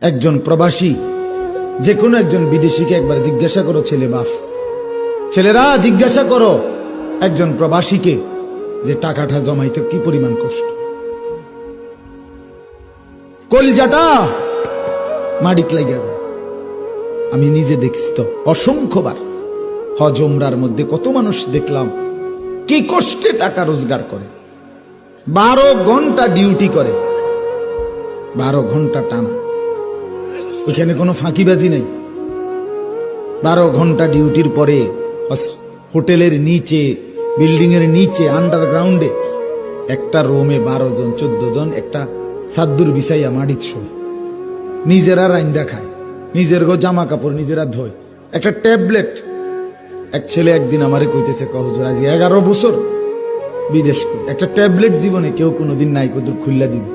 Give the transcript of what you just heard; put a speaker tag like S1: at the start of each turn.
S1: একজন প্রবাসী, যে কোনো একজন বিদেশিকে একবার জিজ্ঞাসা করো, ছেলে বাপ, ছেলেরা জিজ্ঞাসা করো একজন প্রবাসীকে যে টাকাটা জমাইতে কি পরিমাণ কষ্ট, কলিজাটা মাটিতে লাগিয়া যায়। আমি নিজে দেখছি তো অসংখ্যবার হজ উমরার মধ্যে কত মানুষ দেখলাম কি কষ্টে টাকা রোজগার করে, 12 ঘন্টা ডিউটি করে, 12 ঘন্টা টানা, ওইখানে কোনো ফাঁকিবাজি নেই। 12 ঘন্টা ডিউটির পরে হোটেলের নিচে, বিল্ডিং এর নিচে, আন্ডারগ্রাউন্ডে একটা রুমে 12 জন 14 জন একটা সাদ্দুর বিছাইয়া মাটিত শোয়, নিজেরা রাইন্দা খায়, নিজের গো জামা কাপড় নিজেরা ধোয়, একটা ট্যাবলেট। এক ছেলে একদিন আমারে কইতেছে, হুজুর আজ 11 বছর বিদেশ, একটা ট্যাবলেট জীবনে কেউ কোনোদিন নাই, কত খুল্লা দিবে।